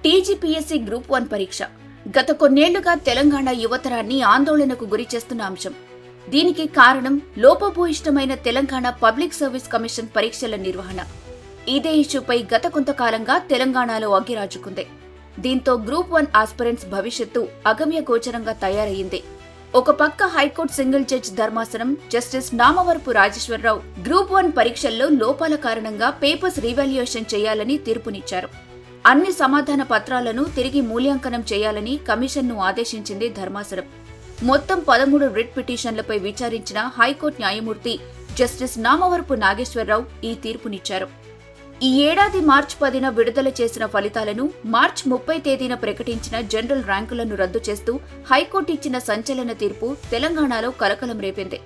TGPSC group 1 పరీక్ష గత కొన్నేళ్లుగా తెలంగాణ యువతరాన్ని ఆందోళనకు గురిచేస్తున్న అంశం. దీనికి కారణం లోపభూయిష్టమైన తెలంగాణ పబ్లిక్ సర్వీస్ కమిషన్ పరీక్షల నిర్వహణ. ఇదే ఇష్యూపై గత కొంతకాలంగా తెలంగాణలో అగ్గిరాజుకుంది. దీంతో గ్రూప్ 1 ఆస్పిరెంట్స్ భవిష్యత్తు అగమ్యగోచరంగా తయారయ్యింది. ఒక పక్క హైకోర్టు సింగిల్ జడ్జ్ ధర్మాసనం జస్టిస్ నామవరపు రాజేశ్వరరావు గ్రూప్ 1 పరీక్షల్లో లోపాల కారణంగా పేపర్స్ రీవాల్యుయేషన్ చేయాలని తీర్పునిచ్చారు. అన్ని సమాధాన పత్రాలను తిరిగి మూల్యాంకనం చేయాలని కమిషన్ను ఆదేశించింది ధర్మాసనం. మొత్తం 13 రిట్ పిటిషన్లపై విచారించిన హైకోర్టు న్యాయమూర్తి జస్టిస్ నామవరపు నాగేశ్వరరావు ఈ తీర్పునిచ్చారు. ఈ ఏడాది మార్చి 10న విడుదల చేసిన ఫలితాలను మార్చి 30 తేదీన ప్రకటించిన జనరల్ ర్యాంకులను రద్దు చేస్తూ హైకోర్టు ఇచ్చిన సంచలన తీర్పు తెలంగాణలో కలకలం రేపింది.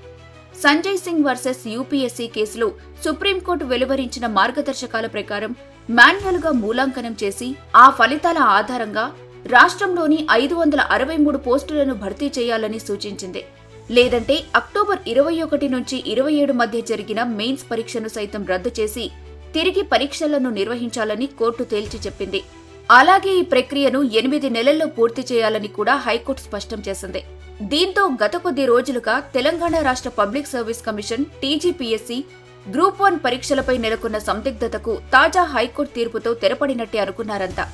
సంజయ్ సింగ్ వర్సెస్ యూపీఎస్సీ కేసులో సుప్రీంకోర్టు వెలువరించిన మార్గదర్శకాల ప్రకారం మాన్యువల్గా మూల్యాంకనం చేసి ఆ ఫలితాల ఆధారంగా రాష్ట్రంలోని 563 పోస్టులను భర్తీ చేయాలని సూచించింది. లేదంటే అక్టోబర్ 21 నుంచి 27 మధ్య జరిగిన మెయిన్స్ పరీక్షను సైతం రద్దు చేసి తిరిగి పరీక్షలను నిర్వహించాలని కోర్టు తేల్చి చెప్పింది. అలాగే ఈ ప్రక్రియను 8 నెలల్లో పూర్తి చేయాలని కూడా హైకోర్టు స్పష్టం చేసింది. దీంతో గత కొద్ది రోజులుగా తెలంగాణ రాష్ట్ర public service commission TGPSC group 1 పరీక్షలపై నెలకొన్న సందిగ్ధతకు తాజా హైకోర్టు తీర్పుతో తెరపడినట్టే అనుకున్నారంతా.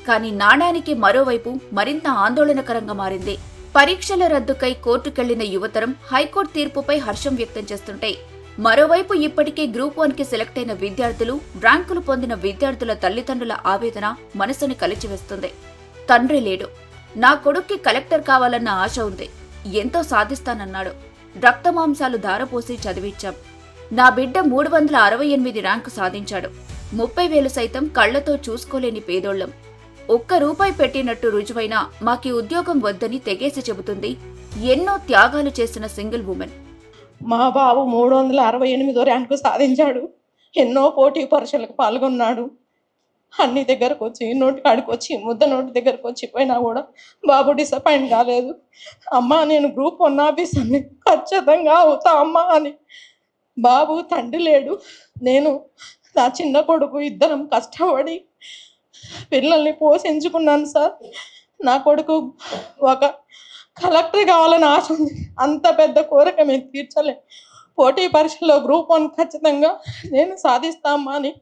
కానీ నాణానికి మరోవైపు మరింత ఆందోళనకరంగా మారింది. పరీక్షల రద్దుకై కోర్టుకెళ్లిన యువతరం హైకోర్టు తీర్పుపై హర్షం వ్యక్తం చేస్తుంటే, మరోవైపు ఇప్పటికే గ్రూప్ 1కి సెలెక్ట్ అయిన విద్యార్థులు, ర్యాంకులు పొందిన విద్యార్థుల తల్లిదండ్రుల ఆవేదన మనసుని కలిచివేస్తుంది. తండ్రి లేడు, నా కొడుక్కి కలెక్టర్ కావాలన్న ఆశ ఉంది, ఎంతో సాధిస్తానన్నాడు, రక్తమాంసాలు ధారపోసి చదివించాం, నా బిడ్డ 368 ర్యాంకు సాధించాడు, 30,000 సైతం కళ్లతో చూసుకోలేని పేదోళ్లం, ఒక్క రూపాయి పెట్టినట్టు రుజువైనా మాకీ ఉద్యోగం వద్దని తెగేసి చెబుతుంది ఎన్నో త్యాగాలు చేసిన సింగిల్ ఉమెన్. మా బాబు 368 ర్యాంకు సాధించాడు. ఎన్నో పోటీ పరీక్షలకు పాల్గొన్నాడు. అన్ని దగ్గరకు వచ్చి నోటి కాడికి వచ్చి ముద్ద నోటి దగ్గరకు వచ్చి పోయినా కూడా బాబు డిసప్పాయింట్ కాలేదు. అమ్మ నేను గ్రూప్ 1 ఆఫీసర్ని ఖచ్చితంగా అవుతా అమ్మా అని. బాబు తండ్రి లేడు, నేను నా చిన్న కొడుకు ఇద్దరం కష్టపడి పిల్లల్ని పోషించుకున్నాను సార్. నా కొడుకు ఒక కలెక్టర్ కావాలని ఆశ ఉంది. అంత పెద్ద కోరిక మేము తీర్చలేం. పోటీ పరీక్షలో గ్రూప్ 1 ఖచ్చితంగా నేను సాధిస్తామా అని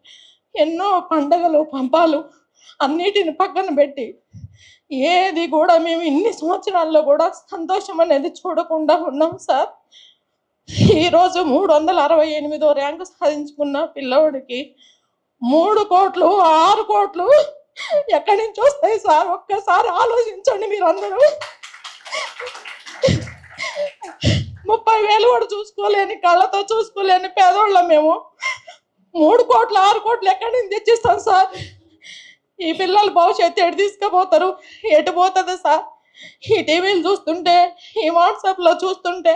ఎన్నో పండగలు పంపాలు అన్నిటిని పక్కన పెట్టి ఏది కూడా మేము ఇన్ని సంవత్సరాల్లో కూడా సంతోషం అనేది చూడకుండా ఉన్నాం సార్. ఈరోజు 368 ర్యాంకు సాధించుకున్న పిల్లవాడికి 3 కోట్లు 6 కోట్లు ఎక్కడి నుంచి వస్తాయి సార్? ఒక్కసారి ఆలోచించండి మీరందరూ. 30,000 కూడా చూసుకోలేని, కళ్ళతో చూసుకోలేని పేదోళ్ళం మేము. 3 కోట్లు 6 కోట్లు ఎక్కడి నుంచి తెచ్చిస్తాం సార్? ఈ పిల్లల భవిష్యత్తు ఎటు తీసుకుపోతారు? ఎటు పోతుంది సార్? ఈ టీవీలు చూస్తుంటే, ఈ వాట్సాప్లో చూస్తుంటే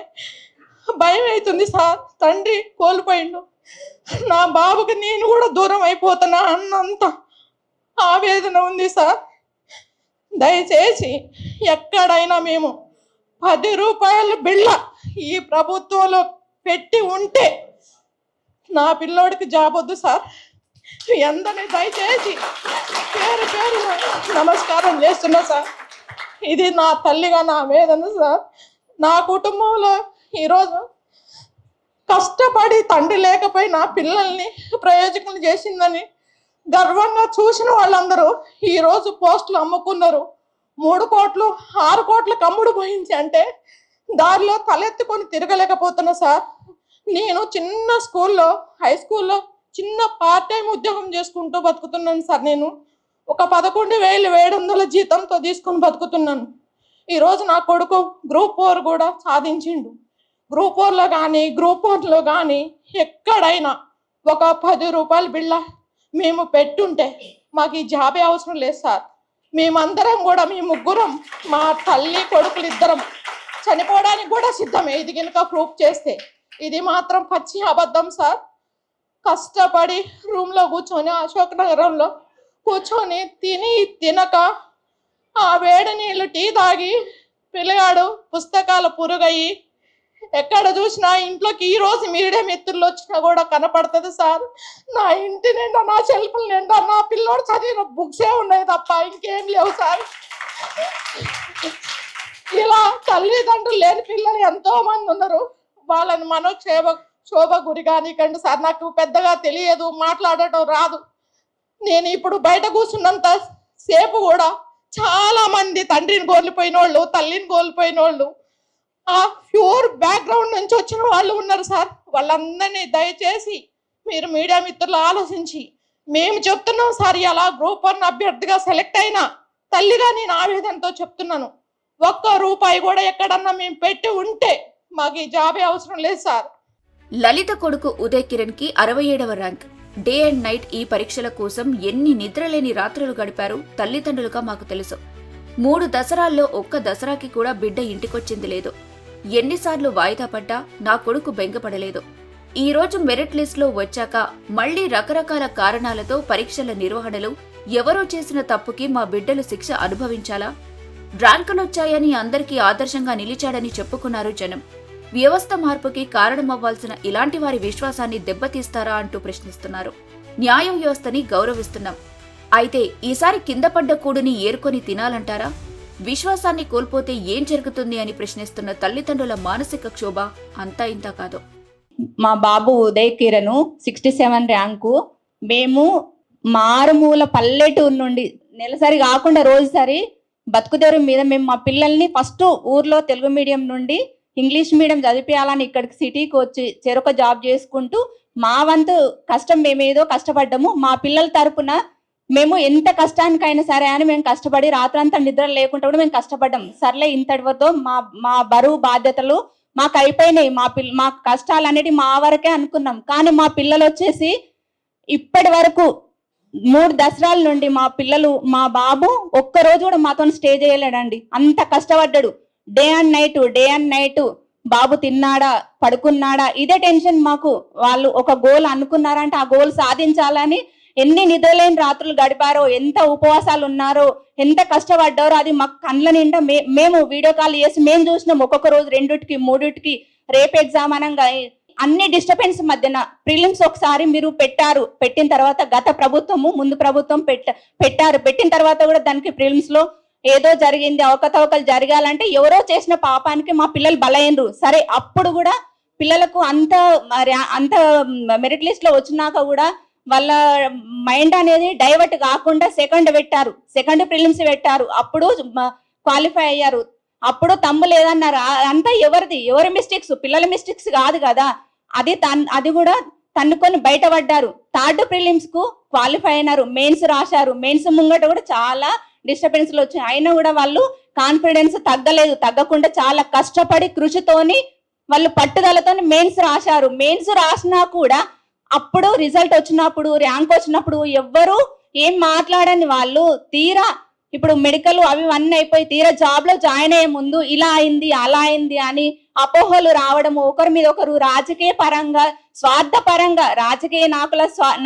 భయం అవుతుంది సార్. తండ్రి కోల్పోయిండు, నా బాబుకి నేను కూడా దూరం అయిపోతున్నా అన్నంత ఆవేదన ఉంది సార్. దయచేసి ఎక్కడైనా మేము 10 రూపాయల బిళ్ళ ఈ ప్రభుత్వంలో పెట్టి ఉంటే నా పిల్లోడికి జాబ్ వద్దు సార్. అందరినీ దయచేసి పేరు పేరు నమస్కారం చేస్తున్నా సార్. ఇది నా తల్లిగా నా వేదన సార్. నా కుటుంబంలో ఈరోజు కష్టపడి తండ్రి లేకపోయినా పిల్లల్ని ప్రయోజకులు చేసిందని గర్వంగా చూసిన వాళ్ళందరూ ఈరోజు పోస్టులు అమ్ముకున్నారు. 3 కోట్లు 6 కోట్లకు అమ్ముడు పోయించి అంటే దారిలో తలెత్తుకొని తిరగలేకపోతున్నా సార్. నేను చిన్న స్కూల్లో, హై స్కూల్లో చిన్న పార్ట్ టైం ఉద్యోగం చేసుకుంటూ బతుకుతున్నాను సార్. నేను ఒక 11,700 జీతంతో తీసుకొని బతుకుతున్నాను. ఈరోజు నా కొడుకు గ్రూప్ 4 కూడా సాధించిండు. గ్రూప్ 4లో కానీ గ్రూప్ 1లో కానీ ఎక్కడైనా ఒక 10 రూపాయల బిళ్ళ మేము పెట్టుంటే మాకు ఈ జాబే అవసరం లేదు సార్. మేమందరం కూడా, మీ ముగ్గురం, మా తల్లి కొడుకులు ఇద్దరం చనిపోవడానికి కూడా సిద్ధమే ఇది కనుక ప్రూఫ్ చేస్తే. ఇది మాత్రం పచ్చి అబద్ధం సార్. కష్టపడి రూమ్లో కూర్చొని, అశోక్ నగరంలో కూర్చొని తిని తినక ఆ వేడి నీళ్ళు టీ తాగి పిల్లగాడు పుస్తకాల పురుగయ్యి ఎక్కడ చూసినా ఇంట్లోకి ఈ రోజు మీడియా మిత్రులు వచ్చినా కూడా కనపడుతుంది సార్. నా ఇంటి నిండా, నా షెల్ఫ్ల నిండా నా పిల్లోడు చదివిన బుక్సే ఉన్నాయి తప్ప ఇంకేం లేవు సార్. ఇలా తల్లిదండ్రులు లేని పిల్లలు ఎంతో మంది ఉన్నారు. వాళ్ళని శోభ గురి కానికండి సార్. నాకు పెద్దగా తెలియదు, మాట్లాడటం రాదు. నేను ఇప్పుడు బయట కూర్చున్నంత సేపు కూడా చాలా మంది తండ్రిని కోల్పోయిన వాళ్ళు, తల్లిని కోల్పోయిన వాళ్ళు, ఆ ప్యూర్ బ్యాక్గ్రౌండ్ నుంచి వచ్చిన వాళ్ళు ఉన్నారు సార్. వాళ్ళందరినీ దయచేసి మీరు మీడియా మిత్రులు ఆలోచించి, మేము చెప్తున్నాం సార్, ఇలా గ్రూప్ 1 అభ్యర్థిగా సెలెక్ట్ అయినా తల్లిగా నేను ఆవేదనతో చెప్తున్నాను. ఒక్క రూపాయి కూడా ఎక్కడన్నా మేము పెట్టి ఉంటే మాకు ఈ జాబే అవసరం లేదు సార్. లలిత కొడుకు ఉదయ్ కిరణ్ కి 67వ ర్యాంక్. డే అండ్ నైట్ ఈ పరీక్షల కోసం ఎన్ని నిద్రలేని రాత్రులు గడిపారు తల్లిదండ్రులుగా మాకు తెలుసు. 3 దసరాల్లో ఒక్క దసరాకి కూడా బిడ్డ ఇంటికొచ్చింది లేదు. ఎన్నిసార్లు వాయిదా పడ్డా నా కొడుకు బెంగపడలేదు. ఈ రోజు మెరిట్ లిస్ట్ లో వచ్చాక మళ్లీ రకరకాల కారణాలతో పరీక్షల నిర్వహణలో ఎవరో చేసిన తప్పుకి మా బిడ్డలు శిక్ష అనుభవించాలా? ర్యాంకులొచ్చాయని అందరికీ ఆదర్శంగా నిలిచాడని చెప్పుకున్నారు జనం. వ్యవస్థ మార్పుకి కారణమవ్వాల్సిన ఇలాంటి వారి విశ్వాసాన్ని దెబ్బతీస్తారా అంటూ ప్రశ్నిస్తున్నారు. న్యాయ వ్యవస్థని గౌరవిస్తున్నాం, అయితే ఈసారి కింద పడ్డ కూడుని ఏరుకొని తినాలంటారా? విశ్వాసాన్ని కోల్పోతే ఏం జరుగుతుంది అని ప్రశ్నిస్తున్న తల్లిదండ్రుల మానసిక క్షోభ అంతా ఇంతా కాదు. మా బాబు ఉదయ్ కిరణ్ 67 ర్యాంకు. మేము మారుమూల పల్లెటూరు నుండి నెలసరి కాకుండా రోజుసరి బతుకుదెరువు మీద మేము మా పిల్లల్ని ఫస్ట్ ఊర్లో తెలుగు మీడియం నుండి ఇంగ్లీష్ మీడియం చదివించాలని ఇక్కడికి సిటీకి వచ్చి చెరొక జాబ్ చేసుకుంటూ మా వంతు కష్టం మేమేదో కష్టపడ్డాము. మా పిల్లల తరపున మేము ఎంత కష్టానికైనా సరే అని మేము కష్టపడి రాత్రంతా నిద్ర లేకుండా కూడా మేము కష్టపడ్డాం. సర్లే ఇంతటి వరకు మా బరువు బాధ్యతలు మాకు అయిపోయినాయి, మా కష్టాలు అనేది మా వరకే అనుకున్నాం. కానీ మా పిల్లలు వచ్చేసి ఇప్పటి వరకు 3 దసరాల నుండి మా బాబు ఒక్కరోజు కూడా మాతో స్టే చేయలేడండి. అంత కష్టపడ్డాడు. డే అండ్ నైట్ బాబు తిన్నాడా, పడుకున్నాడా, ఇదే టెన్షన్ మాకు. వాళ్ళు ఒక గోల్ అనుకున్నారంటే ఆ గోల్ సాధించాలని ఎన్ని నిద్రలేని రాత్రులు గడిపారో, ఎంత ఉపవాసాలు ఉన్నారో, ఎంత కష్టపడ్డారో అది మాకు కళ్ళ నిండా మేము వీడియో కాల్ చేసి మేము చూసినాం. ఒక్కొక్క రోజు 2కి 3కి రేపు ఎగ్జామ్ అనగా అన్ని డిస్టర్బెన్స్ మధ్యన ప్రిలిమ్స్ ఒకసారి మీరు పెట్టిన తర్వాత గత ప్రభుత్వము ముందు ప్రభుత్వం పెట్టిన తర్వాత కూడా దానికి ప్రిలిమ్స్ లో ఏదో జరిగింది, అవకతవకలు జరగాలంటే ఎవరో చేసిన పాపానికి మా పిల్లలు బలైనరు. సరే అప్పుడు కూడా పిల్లలకు అంత మెరిట్ లిస్ట్ లో వచ్చినాక కూడా వాళ్ళ మైండ్ అనేది డైవర్ట్ కాకుండా సెకండ్ ప్రిలిమ్స్ పెట్టారు. అప్పుడు క్వాలిఫై అయ్యారు. అప్పుడు తమ్ము లేదన్నారు. అంతా ఎవరి మిస్టేక్స్, పిల్లల మిస్టేక్స్ కాదు కదా. అది కూడా తన్నుకొని బయటపడ్డారు. 3rd ప్రిలిమ్స్ కు క్వాలిఫై అయినారు. మెయిన్స్ రాశారు. మెయిన్స్ ముంగట కూడా చాలా డిస్టర్బెన్స్లు వచ్చాయి. అయినా కూడా వాళ్ళు కాన్ఫిడెన్స్ తగ్గకుండా చాలా కష్టపడి కృషితోని వాళ్ళు పట్టుదలతోని మెయిన్స్ రాశారు. మెయిన్స్ రాసినా కూడా అప్పుడు రిజల్ట్ వచ్చినప్పుడు, ర్యాంక్ వచ్చినప్పుడు ఎవ్వరు ఏం మాట్లాడని వాళ్ళు తీరా ఇప్పుడు మెడికల్ అవి అన్నీ అయిపోయి తీరా జాబ్ లో జాయిన్ అయ్యే ముందు ఇలా అయింది అలా అయింది అని అపోహలు రావడము, ఒకరి మీద ఒకరు రాజకీయ పరంగా స్వార్థపరంగా రాజకీయ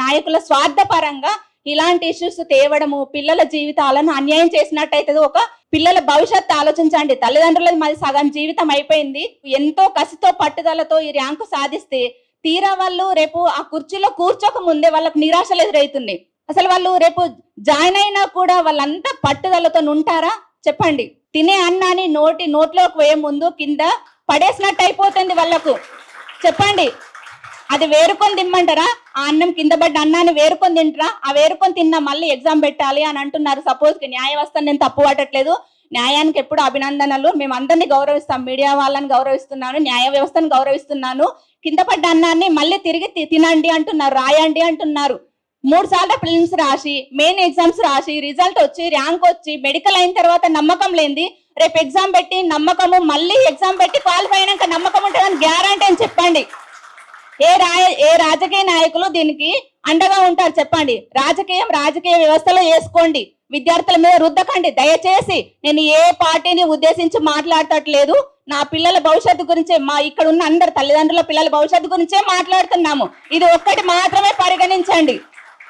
నాయకుల స్వార్థపరంగా ఇలాంటి ఇష్యూస్ తేవడము పిల్లల జీవితాలను అన్యాయం చేసినట్టయితే ఒక పిల్లల భవిష్యత్తు ఆలోచించండి. తల్లిదండ్రులది మాది సగం జీవితం అయిపోయింది. ఎంతో కసితో పట్టుదలతో ఈ ర్యాంకు సాధిస్తే తీరా వాళ్ళు రేపు ఆ కుర్చీలో కూర్చోక ముందే వాళ్ళకు నిరాశలు ఎదురవుతుంది. అసలు వాళ్ళు రేపు జాయిన్ అయినా కూడా వాళ్ళంతా పట్టుదలతో ఉంటారా చెప్పండి? తినే అన్నాన్ని నోట్లోకి వేయ ముందు కింద పడేసినట్టు అయిపోతుంది వాళ్ళకు. చెప్పండి, అది వేరుకొని తిమ్మంటారా? ఆ అన్నం కింద పడ్డ అన్నాన్ని వేరుకొని తింటారా? ఆ వేరుకొని తిన్నా మళ్ళీ ఎగ్జామ్ పెట్టాలి అని అంటున్నారు. సపోజ్ న్యాయ వ్యవస్థను నేను తప్పు పట్టట్లేదు, న్యాయానికి ఎప్పుడు అభినందనలు. మేము అందరినీ గౌరవిస్తాం, మీడియా వాళ్ళని గౌరవిస్తున్నాను, న్యాయ వ్యవస్థను గౌరవిస్తున్నాను. కింద పడ్డ అన్నాన్ని మళ్ళీ తిరిగి తినండి అంటున్నారు, రాయండి అంటున్నారు. 3 సార్లు ప్రిలిమ్స్ రాసి మెయిన్ ఎగ్జామ్స్ రాసి రిజల్ట్ వచ్చి ర్యాంక్ వచ్చి మెడికల్ అయిన తర్వాత నమ్మకం లేనిది రేపు ఎగ్జామ్ పెట్టి నమ్మకము మళ్ళీ ఎగ్జామ్ పెట్టి క్వాలిఫై అయినాక నమ్మకం ఉంటుందని గ్యారంటీ అని చెప్పండి. ఏ రాజకీయ నాయకులు దీనికి అండగా ఉంటారు చెప్పండి? రాజకీయ వ్యవస్థలో చేసుకోండి, విద్యార్థుల మీద రుద్దకండి దయచేసి. నేను ఏ పార్టీని ఉద్దేశించి మాట్లాడటట్లేదు. నా పిల్లల భవిష్యత్తు గురించే, ఇక్కడ ఉన్న అందరు తల్లిదండ్రుల పిల్లల భవిష్యత్తు గురించే మాట్లాడుతున్నాము. ఇది ఒక్కటి మాత్రమే పరిగణించండి.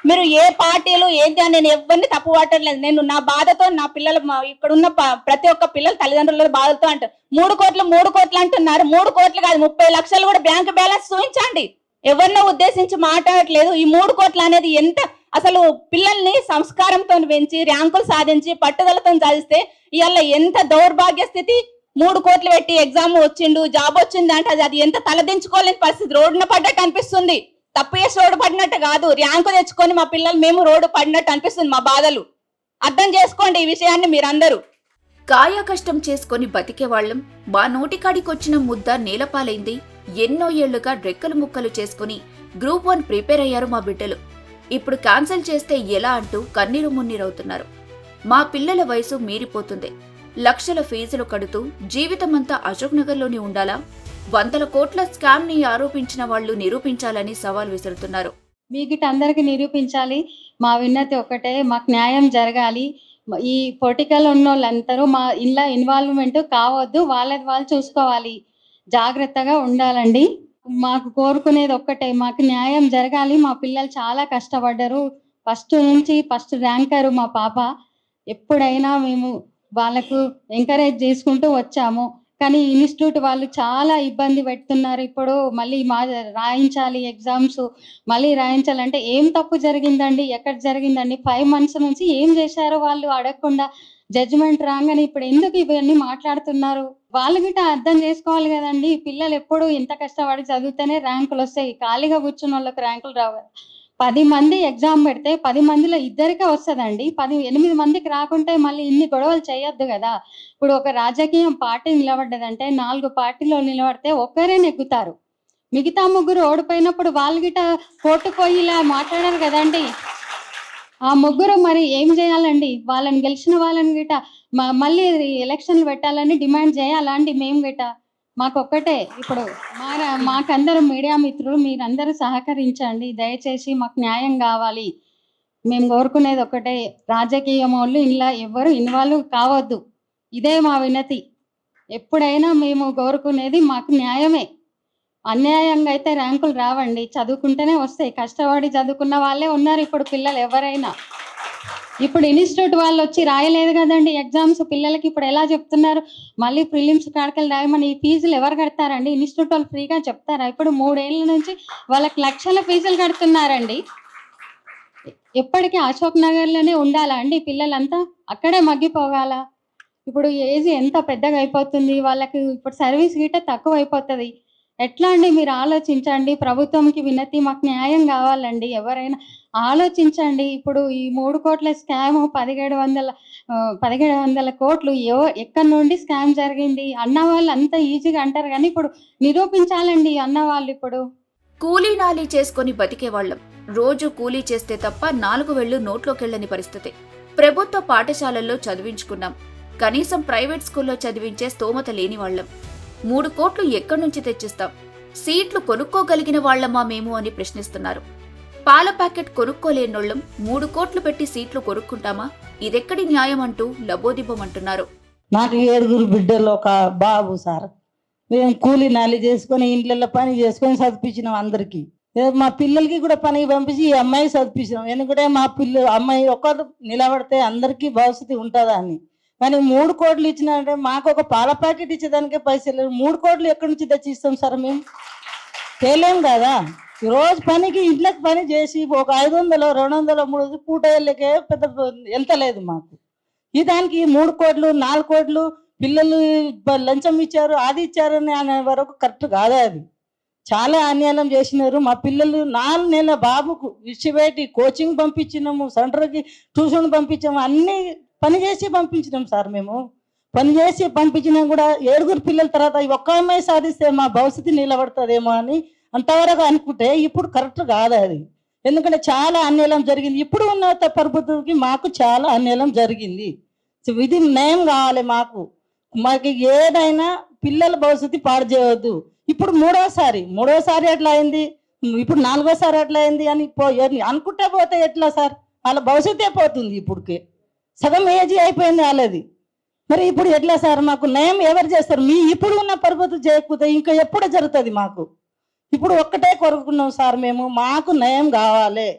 మీరు ఏ పార్టీలు ఏంటి అని నేను ఎవరిని తప్పు పట్టలేదు. నేను నా బాధతో నా పిల్లలు ఇక్కడ ఉన్న ప్రతి ఒక్క పిల్లలు తల్లిదండ్రుల బాధతో అంటారు. 3 కోట్లు అంటున్నారు. 3 కోట్లు కాదు, 30 లక్షలు కూడా బ్యాంక్ బ్యాలెన్స్ చూపించండి. ఎవరినో ఉద్దేశించి మాట్లాడట్లేదు. ఈ 3 కోట్లు అనేది ఎంత, అసలు పిల్లల్ని సంస్కారంతో పెంచి ర్యాంకులు సాధించి పట్టుదలతో చదివిస్తే ఇవాళ ఎంత దౌర్భాగ్య స్థితి. 3 కోట్లు పెట్టి ఎగ్జామ్ వచ్చిండు, జాబ్ వచ్చింది అంటే అది ఎంత తలదించుకోలేని పరిస్థితి. రోడ్డున పడ్డట్టు అనిపిస్తుంది. తప్పు చేసి రోడ్డు పడినట్టు కాదు, ర్యాంకు తెచ్చుకొని మా పిల్లలు మేము రోడ్డు పడినట్టు అనిపిస్తుంది. మా బాధలు అర్థం చేసుకోండి ఈ విషయాన్ని మీరందరూ. కాయ కష్టం చేసుకొని బతికేవాళ్లం మా నోటికాడికొచ్చిన ముద్ద నేలపాలైంది. ఎన్నో ఏళ్లుగా రెక్కలు ముక్కలు చేసుకుని గ్రూప్ 1 ప్రిపేర్ అయ్యారు మా బిడ్డలు. ఇప్పుడు క్యాన్సిల్ చేస్తే ఎలా అంటూ కన్నీరు మున్నీరవుతున్నారు. మా పిల్లల వయసు మీరిపోతుంది. లక్షల ఫీజులు కడుతూ జీవితమంతా అశోక్ నగర్లోనే ఉండాలా? 100 కోట్ల స్కామ్ ని ఆరోపించిన వాళ్లు నిరూపించాలని సవాల్ విసురుతున్నారు. మీకిట అందరికి నిరూపించాలి. మా విన్నతి ఒకటే, మాకు న్యాయం జరగాలి. ఈ పొలిటికల్ ఉన్న వాళ్ళందరూ మా ఇంట్లో ఇన్వాల్వ్మెంట్ కావద్దు, వాళ్ళది వాళ్ళు చూసుకోవాలి, జాగ్రత్తగా ఉండాలండి. మాకు కోరుకునేది ఒక్కటే, మాకు న్యాయం జరగాలి. మా పిల్లలు చాలా కష్టపడ్డారు. ఫస్ట్ ర్యాంకరు మా పాప. ఎప్పుడైనా మేము వాళ్ళకు ఎంకరేజ్ చేసుకుంటూ వచ్చాము. కానీ ఇన్స్టిట్యూట్ వాళ్ళు చాలా ఇబ్బంది పెడుతున్నారు. ఇప్పుడు మళ్ళీ రాయించాలి ఎగ్జామ్స్, మళ్ళీ రాయించాలంటే ఏం తప్పు జరిగిందండి, ఎక్కడ జరిగిందండి? 5 months నుంచి ఏం చేశారో వాళ్ళు అడగకుండా జడ్జిమెంట్ రాగానే ఇప్పుడు ఎందుకు ఇవన్నీ మాట్లాడుతున్నారు? వాళ్ళు గిట్ట అర్థం చేసుకోవాలి కదండి. పిల్లలు ఎప్పుడు ఎంత కష్టపడి చదివితేనే ర్యాంకులు వస్తాయి. ఖాళీగా కూర్చున్న వాళ్ళకి ర్యాంకులు రావు. 10 మంది ఎగ్జామ్ పెడితే 10 మందిలో ఇద్దరికే వస్తుందండి. 8 మందికి రాకుంటే మళ్ళీ ఇన్ని గొడవలు చేయొద్దు కదా. ఇప్పుడు ఒక రాజకీయం పార్టీ నిలబడ్డదంటే 4 పార్టీలో నిలబడితే ఒక్కరే నెగ్గుతారు. మిగతా 3 ఓడిపోయినప్పుడు వాళ్ళు గిట కోర్టుకు పోయి ఇలా మాట్లాడారు కదండి. ఆ 3 మరి ఏం చేయాలండి? వాళ్ళని గెలిచిన వాళ్ళని గిట మళ్ళీ ఎలక్షన్లు పెట్టాలని డిమాండ్ చేయాలండి మేము గిట. మాకొక్కటే ఇప్పుడు మాకందరూ మీడియా మిత్రులు మీరందరూ సహకరించండి. దయచేసి మాకు న్యాయం కావాలి. మేము కోరుకునేది ఒకటే, రాజకీయం వాళ్ళు ఇలా ఎవరు ఇన్వాల్వ్ కావద్దు. ఇదే మా వినతి. ఎప్పుడైనా మేము కోరుకునేది మాకు న్యాయమే. అన్యాయంగా అయితే ర్యాంకులు రావండి, చదువుకుంటేనే వస్తాయి. కష్టపడి చదువుకున్న వాళ్ళే ఉన్నారు ఇప్పుడు పిల్లలు ఎవరైనా. ఇప్పుడు ఇన్స్టిట్యూట్ వాళ్ళు వచ్చి రాయలేదు కదండి ఎగ్జామ్స్. పిల్లలకి ఇప్పుడు ఎలా చెప్తున్నారు? మళ్ళీ ప్రిలిమ్స్ కాడికెళ్ళి రాయమని. ఈ ఫీజులు ఎవరు కడతారండి? ఇన్స్టిట్యూట్ వాళ్ళు ఫ్రీగా చెప్తారా? ఇప్పుడు 3 ఏళ్ళ నుంచి వాళ్ళకి లక్షల ఫీజులు కడుతున్నారండి. ఎప్పటికీ అశోక్ నగర్లోనే ఉండాలా అండి పిల్లలంతా? అక్కడే మగ్గిపోవాలా? ఇప్పుడు ఏజ్ ఎంత పెద్దగా అయిపోతుంది, వాళ్ళకి ఇప్పుడు సర్వీస్ గిట్ట తక్కువ అయిపోతుంది. ఎట్లా అండి? మీరు ఆలోచించండి. ప్రభుత్వంకి వినతి, మాకు న్యాయం కావాలండి. ఎవరైనా ఆలోచించండి. ఇప్పుడు ఈ 3 కోట్ల స్కామ్ 1700 కోట్లు ఎక్కడి నుండి స్కామ్ జరిగింది అన్న వాళ్ళు అంత ఈజీగా అంటారు, కానీ ఇప్పుడు నిరూపించాలండి అన్న వాళ్ళు. ఇప్పుడు కూలీ నాలీ చేసుకుని బతికేవాళ్లం. రోజు కూలీ చేస్తే తప్ప 4 వేళ్లు నోట్లోకెళ్లని పరిస్థితి. ప్రభుత్వ పాఠశాలల్లో చదివించుకున్నాం. కనీసం ప్రైవేట్ స్కూల్లో చదివించే స్తోమత లేని వాళ్లం. 3 కోట్లు ఎక్కడి నుంచి తెచ్చిస్తాం? సీట్లు కొనుక్కోగలిగిన వాళ్లమా మేము అని ప్రశ్నిస్తున్నారు. పాల ప్యాకెట్ కొనుక్కోలేనోళ్లం 3 కోట్లు పెట్టి సీట్లు కొనుక్కుంటామా? ఇదెక్కడి న్యాయం అంటూ లబోదిబ్బమంటున్నారు. నాకు 7 బిడ్డలు, ఒక బాబు సార్. మేము కూలీ నాలి చేసుకొని ఇంట్లో పని చేసుకొని చదివించినాం అందరికీ. మా పిల్లలకి కూడా పనికి పంపించి ఈ అమ్మాయి చదివించినాం. ఎందుకంటే మా అమ్మాయి ఒకరు నిలబడితే అందరికీ భవిష్యత్తు ఉంటుందా అని. కానీ 3 కోట్లు ఇచ్చినారంటే మాకు ఒక పాల ప్యాకెట్ ఇచ్చేదానికే పైసలు లేవు. 3 కోట్లు ఎక్కడి నుంచి తెచ్చిస్తాం సార్? మేము తేలేం కదా. రోజు పనికి ఇంట్లోకి పని చేసి ఒక 500, 200, 300 పూట వెళ్ళకే పెద్ద వెళ్తలేదు మాకు. ఈ దానికి 3 కోట్లు 4 కోట్లు పిల్లలు లంచం ఇచ్చారు, అది ఇచ్చారు అనే వరకు కరెక్ట్ కాదా? అది చాలా అన్యాయం చేసినారు. మా పిల్లలు 4 నెలల బాబుకు విడిచిపెట్టి కోచింగ్ పంపించినాము, సెంటర్కి ట్యూషన్ పంపించాము, అన్ని పని చేసి పంపించినాం సార్. మేము పని చేసి పంపించినా కూడా 7 పిల్లల తర్వాత ఒక్క అమ్మాయి సాధిస్తే మా భవిష్యత్తు నిలబడుతుందేమో అని అంతవరకు అనుకుంటే ఇప్పుడు కరెక్ట్ కాదు అది. ఎందుకంటే చాలా అన్యాయం జరిగింది. ఇప్పుడు ఉన్న ప్రభుత్వంకి మాకు చాలా అన్యాయం జరిగింది. ఇది న్యాయం కావాలి మాకు. ఏదైనా పిల్లల భవిష్యత్తు పాడు చేయవద్దు. ఇప్పుడు మూడోసారి ఎట్లా అయింది, ఇప్పుడు 4వసారి ఎట్లా అయింది అని అనుకుంటే పోతే ఎట్లా సార్? వాళ్ళ భవిష్యత్తే పోతుంది. ఇప్పుడుకే సగం ఏజీ అయిపోయింది వాళ్ళది. మరి ఇప్పుడు ఎట్లా సార్? మాకు న్యాయం ఎవరు చేస్తారు? ఇప్పుడు ఉన్న ప్రభుత్వం చేయకపోతే ఇంకా ఎప్పుడు జరుగుతుంది మాకు? ఇప్పుడు ఒక్కటే కోరుకున్నాం సార్ మేము, మాకు న్యాయం కావాలి.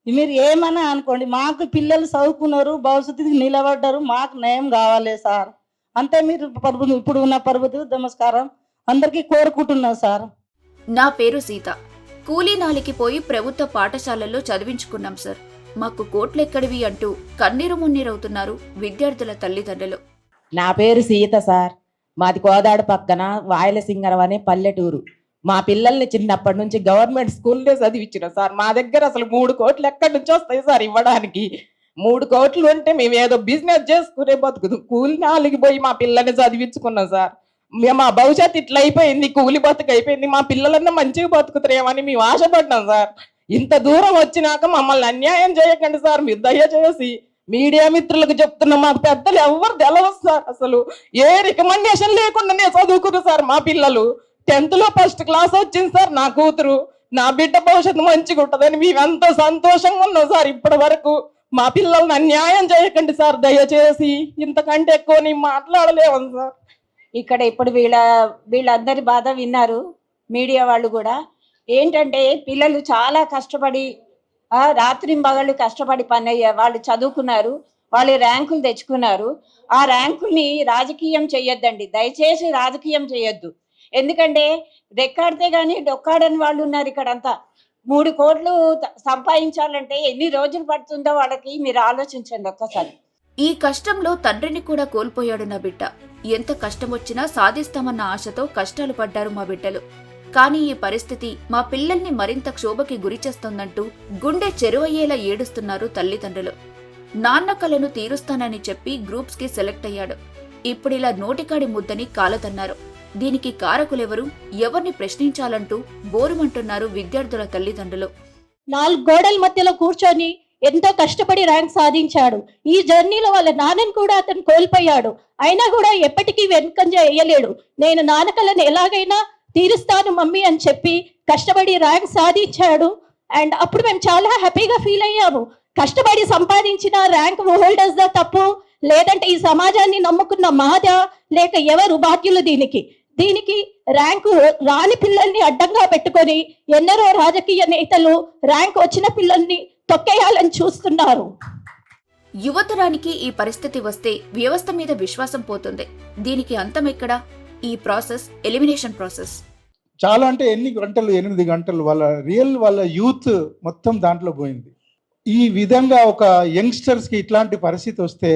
మీరు ఏమన్నా అనుకోండి, మాకు పిల్లలు చదువుకున్నారు, భవిష్యత్తుకి నిలబడ్డారు, మాకు న్యాయం కావాలి సార్. అంతే. మీరు ఇప్పుడు ఉన్న ప్రభుత్వ నమస్కారం అందరికీ కోరుకుంటున్నాం సార్. నా పేరు సీత. కూలీనాలికి పోయి ప్రభుత్వ పాఠశాలల్లో చదివించుకున్నాం సార్. మాకు కోట్లెక్కడివి అంటూ కన్నీరు మున్నీరవుతున్నారు విద్యార్థుల తల్లిదండ్రులు. నా పేరు సీత సార్. మాది కోదాడ పక్కన వాయలసింగరం అనే పల్లెటూరు. మా పిల్లల్ని చిన్నప్పటి నుంచి గవర్నమెంట్ స్కూల్లో చదివించిన సార్. మా దగ్గర అసలు 3 కోట్లు ఎక్కడి నుంచి వస్తాయి సార్ ఇవ్వడానికి? 3 కోట్లు అంటే మేము ఏదో బిజినెస్ చేసుకునే బతుకుదు. కూలి నాలికి పోయి మా పిల్లల్ని చదివించుకున్నాం సార్. మేము మా భవిష్యత్తు ఇట్లా అయిపోయింది, కూలి బతుకు అయిపోయింది, మా పిల్లలన్నా మంచిగా బతుకుతారేమని మేము ఆశపడ్డాం సార్. ఇంత దూరం వచ్చినాక మమ్మల్ని అన్యాయం చేయకండి సార్. మీరు దయచేసి మీడియా మిత్రులకు చెప్తున్నా, మాకు పెద్దలు ఎవరు తెలవదు సార్. అసలు ఏ రికమెండేషన్ లేకుండానే చదువుకున్నారు సార్ మా పిల్లలు. 10th లో ఫస్ట్ క్లాస్ వచ్చింది సార్ నా కూతురు. నా బిడ్డ భవిష్యత్తు మంచిగా ఉంటుందని మేమెంతో సంతోషంగా ఉన్నాం సార్. ఇప్పటి వరకు మా పిల్లల్ని అన్యాయం చేయకండి సార్ దయచేసి. ఇంతకంటే ఎక్కువ నేను మాట్లాడలేము సార్. ఇక్కడ ఇప్పుడు వీళ్ళందరి బాధ విన్నారు మీడియా వాళ్ళు కూడా. ఏంటంటే పిల్లలు చాలా కష్టపడి రాత్రింబగళ్ళు కష్టపడి వాళ్ళు చదువుకున్నారు, వాళ్ళు ర్యాంకులు తెచ్చుకున్నారు. ఆ ర్యాంకుల్ని రాజకీయం చేయొద్దండి, దయచేసి రాజకీయం చేయొద్దు. ఎందుకంటే రెక్కాడితే కానీ డొక్కాడని వాళ్ళు ఉన్నారు ఇక్కడంతా. 3 కోట్లు సంపాదించాలంటే ఎన్ని రోజులు పడుతుందో వాళ్ళకి మీరు ఆలోచించండి ఒక్కసారి. ఈ కష్టంలో తండ్రిని కూడా కోల్పోయాడు నా బిడ్డ. ఎంత కష్టమొచ్చినా సాధిస్తామన్న ఆశతో కష్టాలు పడ్డారు మా బిడ్డలు. కానీ ఈ పరిస్థితి మా పిల్లల్ని మరింత క్షోభకి గురిచేస్తోందంటూ గుండె చెరువయ్యేలా ఏడుస్తున్నారు తల్లిదండ్రులు. నాన్న కలను తీరుస్తానని చెప్పి గ్రూప్స్ కి సెలెక్ట్ అయ్యాడు. ఇప్పుడిలా నోటికాడి ముద్దని కాలదన్నారు. దీనికి కారకులెవరు, ఎవరిని ప్రశ్నించాలంటూ బోరుమంటున్నారు విద్యార్థుల తల్లిదండ్రులు. 4 గోడల మధ్యలో కూర్చొని ఎంతో కష్టపడి ర్యాంక్ సాధించాడు. ఈ జర్నీలో వాళ్ళ నాన్నని కూడా అతను కోల్పోయాడు. అయినా కూడా ఎప్పటికీ వెనుకంజ వేయలేడు. నేను నాన్నకలను ఎలాగైనా తీరుస్తాను మమ్మీ అని చెప్పి కష్టపడి ర్యాంక్ సాధించాడు. అండ్ అప్పుడు మేము చాలా హ్యాపీగా ఫీల్ అయ్యాము. కష్టపడి సంపాదించిన ర్యాంక్ హోల్డర్స్ దా తప్పు, లేదంటే ఈ సమాజాన్ని నమ్ముకున్న మాదా, లేక ఎవరు బాధ్యులు దీనికి ర్యాంకు రాని పిల్లల్ని అడ్డంగా పెట్టుకొని ఎందరో రాజకీయ నేతలు ర్యాంక్ వచ్చిన పిల్లల్ని తొక్కేయాలని చూస్తున్నారు. యువతరానికి ఈ పరిస్థితి వస్తే వ్యవస్థ మీద విశ్వాసం పోతుంది. దీనికి అంతం ఎక్కడా? ఈ ప్రాసెస్ ఎలిమినేషన్ ప్రాసెస్. చాలా అంటే ఎన్ని గంటలు, 8 గంటలు వాళ్ళ యూత్ మొత్తం దాంట్లో పోయింది. ఈ విధంగా ఒక యంగ్స్టర్స్కి ఇట్లాంటి పరిస్థితి వస్తే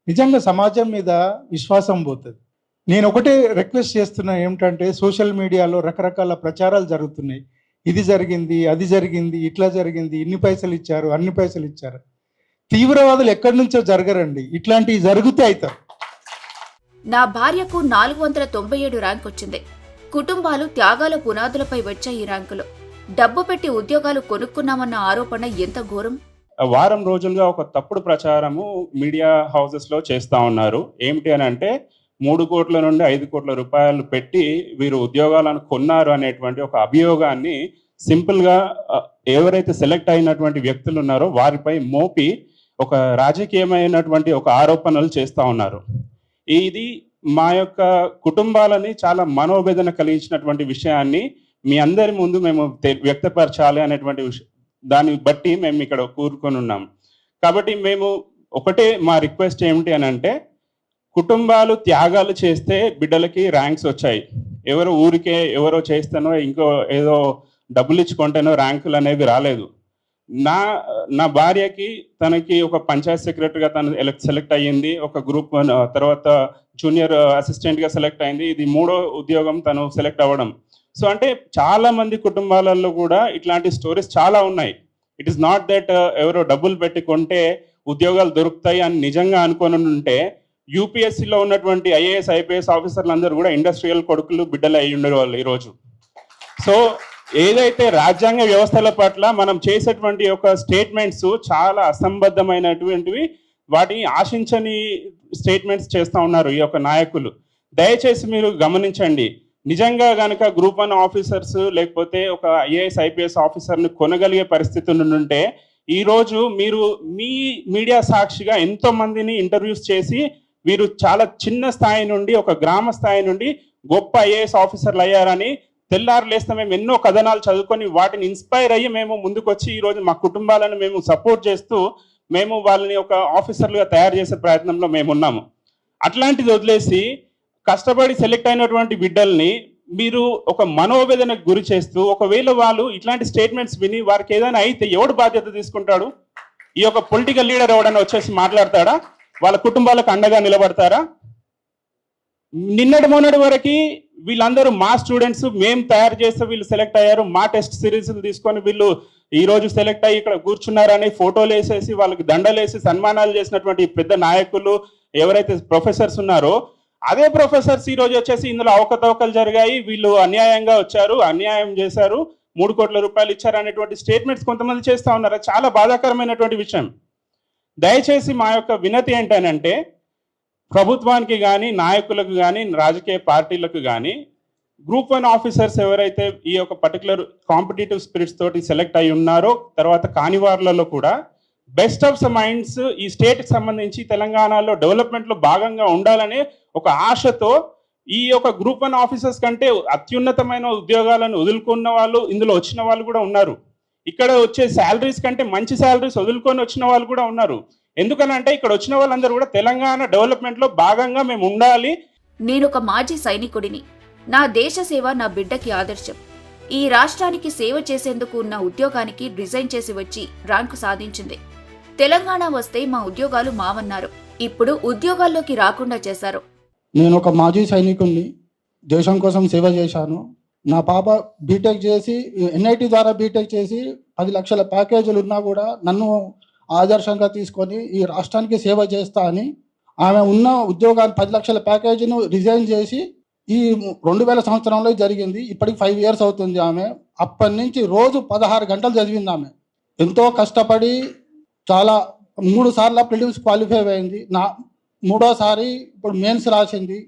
నిజంగా సమాజం మీద విశ్వాసం పోతుంది. నేను ఒకటే రిక్వెస్ట్ చేస్తున్నా ఏమిటంటే, సోషల్ మీడియాలో రకరకాల ప్రచారాలు జరుగుతున్నాయి. ఇది జరిగింది, అది జరిగింది, ఇట్లా జరిగింది, ఇన్ని పైసలు ఇచ్చారు, అన్ని పైసలు ఇచ్చారు. తీవ్రవాదులు ఎక్కడి నుంచో జరగరండి, ఇట్లాంటివి జరుగుతే అవుతారు. నా భార్యకు 497 ర్యాంక్ వచ్చింది. కుటుంబాలు త్యాగాల పునాదులపై వచ్చాయి ఈ ర్యాంకులు. డబ్బు పెట్టి ఉద్యోగాలు కొనుక్కున్నామన్న ఆరోపణ ఎంత ఘోరం. వారం రోజులుగా ఒక తప్పుడు ప్రచారము మీడియా హౌసెస్ లో చేస్తా ఉన్నారు. ఏమిటి అని అంటే 3 కోట్ల నుండి 5 కోట్ల రూపాయలు పెట్టి వీరు ఉద్యోగాలను కొన్నారు అనేటువంటి ఒక అభియోగాన్ని సింపుల్ గా ఎవరైతే సెలెక్ట్ అయినటువంటి వ్యక్తులు ఉన్నారో వారిపై మోపి ఒక రాజకీయమైనటువంటి ఒక ఆరోపణలు చేస్తా ఉన్నారు. ఇది మా యొక్క కుటుంబాలని చాలా మనోవేదన కలిగించినటువంటి విషయాన్ని మీ అందరి ముందు మేము వ్యక్తపరచాలి అనేటువంటి దాన్ని బట్టి మేము ఇక్కడ కూరుకొని ఉన్నాం. కాబట్టి మేము ఒకటే మా రిక్వెస్ట్ ఏమిటి అని అంటే, కుటుంబాలు త్యాగాలు చేస్తే బిడ్డలకి ర్యాంక్స్ వచ్చాయి. ఊరికే ఎవరో చేస్తేనో ఇంకో ఏదో డబ్బులు ఇచ్చుకుంటేనో ర్యాంకులు అనేవి రాలేదు. నా భార్యకి తనకి ఒక పంచాయత్ సెక్రటరీగా తను సెలెక్ట్ అయ్యింది. ఒక గ్రూప్ తర్వాత జూనియర్ అసిస్టెంట్గా సెలెక్ట్ అయింది. ఇది 3వ ఉద్యోగం తను సెలెక్ట్ అవ్వడం. సో అంటే చాలా మంది కుటుంబాలలో కూడా ఇట్లాంటి స్టోరీస్ చాలా ఉన్నాయి. ఇట్ ఈస్ నాట్ దట్ ఎవరో డబ్బులు పెట్టి కొంటే ఉద్యోగాలు దొరుకుతాయి అని నిజంగా అనుకొని ఉంటే యూపీఎస్సీలో ఉన్నటువంటి ఐఏఎస్ ఐపీఎస్ ఆఫీసర్లు అందరూ కూడా ఇండస్ట్రియల్ కొడుకులు బిడ్డలు అయి ఉండేవాళ్ళు ఈరోజు. సో ఏదైతే రాజ్యాంగ వ్యవస్థల పట్ల మనం చేసేటువంటి ఒక స్టేట్మెంట్స్ చాలా అసంబద్ధమైనటువంటివి, వాటిని ఆశించని స్టేట్మెంట్స్ చేస్తూ ఉన్నారు ఈ యొక్క నాయకులు. దయచేసి మీరు గమనించండి. నిజంగా కనుక గ్రూప్ 1 ఆఫీసర్స్ లేకపోతే ఒక ఐఏఎస్ ఐపీఎస్ ఆఫీసర్ని కొనగలిగే పరిస్థితి ఉంటే ఈరోజు మీరు మీ మీడియా సాక్షిగా ఎంతో మందిని ఇంటర్వ్యూస్ చేసి వీరు చాలా చిన్న స్థాయి నుండి ఒక గ్రామ స్థాయి నుండి గొప్ప ఐఏఎస్ ఆఫీసర్లు అయ్యారని తెల్లారు లేస్తే మేము ఎన్నో కథనాలు చదువుకొని వాటిని ఇన్స్పైర్ అయ్యి మేము ముందుకొచ్చి ఈరోజు మా కుటుంబాలను మేము సపోర్ట్ చేస్తూ మేము వాళ్ళని ఒక ఆఫీసర్లుగా తయారు చేసే ప్రయత్నంలో మేము ఉన్నాము. అట్లాంటిది వదిలేసి కష్టపడి సెలెక్ట్ అయినటువంటి బిడ్డల్ని మీరు ఒక మనోవేదనకు గురి చేస్తూ, ఒకవేళ వాళ్ళు ఇట్లాంటి స్టేట్మెంట్స్ విని వారికి ఏదైనా అయితే ఎవడు బాధ్యత తీసుకుంటాడు? ఈ యొక్క పొలిటికల్ లీడర్ ఎవడన్నా వచ్చేసి మాట్లాడతాడా? వాళ్ళ కుటుంబాలకు అండగా నిలబడతారా? నిన్నటి మొన్నటి వరకు వీళ్ళందరూ మా స్టూడెంట్స్, మేము తయారు చేస్తే వీళ్ళు సెలెక్ట్ అయ్యారు, మా టెస్ట్ సిరీస్లు తీసుకొని వీళ్ళు ఈ రోజు సెలెక్ట్ అయ్యి ఇక్కడ కూర్చున్నారని ఫోటోలు వేసేసి వాళ్ళకి దండలేసి సన్మానాలు చేసినటువంటి పెద్ద నాయకులు ఎవరైతే ప్రొఫెసర్స్ ఉన్నారో, అదే ప్రొఫెసర్స్ ఈ రోజు వచ్చేసి ఇందులో అవకతవకలు జరిగాయి, వీళ్ళు అన్యాయంగా వచ్చారు, అన్యాయం చేశారు, 3 కోట్ల రూపాయలు ఇచ్చారు అనేటువంటి స్టేట్మెంట్స్ కొంతమంది చేస్తూ ఉన్నారు. చాలా బాధాకరమైనటువంటి విషయం. దయచేసి మా యొక్క వినతి ఏంటంటే, ప్రభుత్వానికి కానీ, నాయకులకు కానీ, రాజకీయ పార్టీలకు కానీ, గ్రూప్ 1 ఆఫీసర్స్ ఎవరైతే ఈ యొక్క పర్టికులర్ కాంపిటేటివ్ స్పిరిట్స్ తోటి సెలెక్ట్ అయి ఉన్నారో, తర్వాత కాని వారిలో కూడా బెస్ట్ ఆఫ్ ద మైండ్స్ ఈ స్టేట్కి సంబంధించి తెలంగాణలో డెవలప్మెంట్లో భాగంగా ఉండాలనే ఒక ఆశతో ఈ యొక్క గ్రూప్ 1 ఆఫీసర్స్ కంటే అత్యున్నతమైన ఉద్యోగాలను వదులుకున్న వాళ్ళు ఇందులో వచ్చిన వాళ్ళు కూడా ఉన్నారు. ఇక్కడ వచ్చే శాలరీస్ కంటే మంచి శాలరీస్ వదులుకొని వచ్చిన వాళ్ళు కూడా ఉన్నారు. ఎందుకనంటే ఇక్కడ వచ్చిన వాళ్ళందరూ కూడా తెలంగాణ డెవలప్మెంట్లో భాగంగా మేము ఉండాలి. నేనొక మాజీ సైనికుడిని. నా దేశ సేవ నా బిడ్డకి ఆదర్శం. ఈ రాష్ట్రానికి సేవ చేసేందుకు ఉన్న ఉద్యోగానికి రిజైన్ చేసి వచ్చి ర్యాంకు సాధించింది. తెలంగాణ వస్తే మా ఉద్యోగాలు మావన్నారు. ఇప్పుడు ఉద్యోగాల్లోకి రాకుండా చేశారు. నేను ఒక మాజీ సైనికుడిని, దేశం కోసం సేవ చేశాను. నా పాప బీటెక్ చేసి, ఎన్ఐటి ద్వారా బీటెక్ చేసి 10 లక్షల ప్యాకేజీలు ఉన్నా కూడా నన్ను ఆదర్శంగా తీసుకొని ఈ రాష్ట్రానికి సేవ చేస్తా అని ఆమె ఉన్న ఉద్యోగాన్ని 10 లక్షల ప్యాకేజీను రిజైన్ చేసి, ఈ 2000 సంవత్సరంలో జరిగింది. ఇప్పటికి 5 years అవుతుంది. ఆమె అప్పటి నుంచి రోజు 16 గంటలు చదివింది. ఆమె ఎంతో కష్టపడి చాలా 3 సార్లు ప్రిలిమ్స్ క్వాలిఫై అయింది. 3వసారి ఇప్పుడు మెయిన్స్ రాసింది,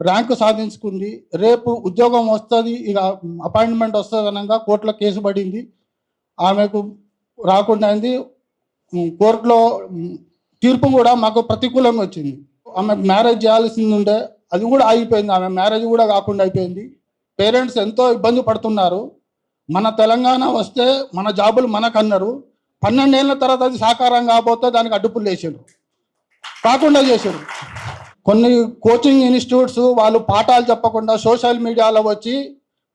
ర్యాంకు సాధించుకుంది. రేపు ఉద్యోగం వస్తుంది, ఇక అపాయింట్మెంట్ వస్తుంది అనగా కోర్టులో కేసు పడింది. ఆమెకు రాకుండా అయింది. కోర్టులో తీర్పు కూడా మాకు ప్రతికూలంగా వచ్చింది. ఆమెకు మ్యారేజ్ చేయాల్సింది ఉండే, అది కూడా ఆగిపోయింది. ఆమె మ్యారేజ్ కూడా కాకుండా అయిపోయింది. పేరెంట్స్ ఎంతో ఇబ్బంది పడుతున్నారు. మన తెలంగాణ వస్తే మన జాబులు మనకన్నారు. 12 ఏళ్ళ తర్వాత అది సాకారం కాకపోతే దానికి అడ్డుపులు వేసారు, కాకుండా చేశారు. కొన్ని కోచింగ్ ఇన్స్టిట్యూట్స్ వాళ్ళు పాఠాలు చెప్పకుండా సోషల్ మీడియాలో వచ్చి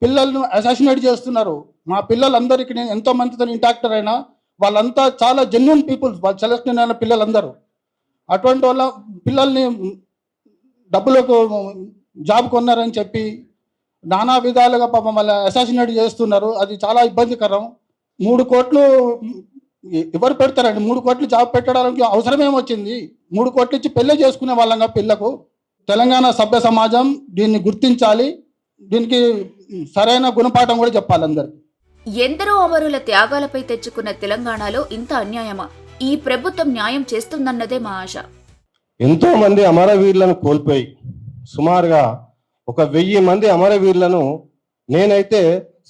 పిల్లలను అసాసినేట్ చేస్తున్నారు. మా పిల్లలందరికీ నేను ఎంతో మందితో ఇంటాక్టర్ అయినా వాళ్ళంతా చాలా జెన్యున్ పీపుల్స్, వాళ్ళు సెలెక్షన్ అయిన పిల్లలందరూ. అటువంటి వాళ్ళ పిల్లల్ని డబ్బులకు జాబ్ కొన్నారని చెప్పి నానా విధాలుగా పాపం వాళ్ళ అసాసినేట్ చేస్తున్నారు. అది చాలా ఇబ్బందికరం. 3 కోట్లు ఎవరు పెడతారండి? 3 కోట్లు జాబ్ పెట్టడానికి అవసరం ఏమొచ్చింది? 3 కోట్లు ఇచ్చి పెళ్ళి చేసుకునే వాళ్ళంగా పిల్లకు. తెలంగాణ సభ్య సమాజం దీన్ని గుర్తించాలి. దీనికి సరైన గుణపాఠం కూడా చెప్పాలి అందరికి. ఎందరో అమరుల త్యాగాలపై తెచ్చుకున్న తెలంగాణలో ఇంత అన్యాయమా? ఈ ప్రభుత్వం న్యాయం చేస్తుందన్నదే మా ఆశ. ఎంతో మంది అమరవీరులను కోల్పోయి సుమారుగా 1000 మంది అమరవీరులను, నేనైతే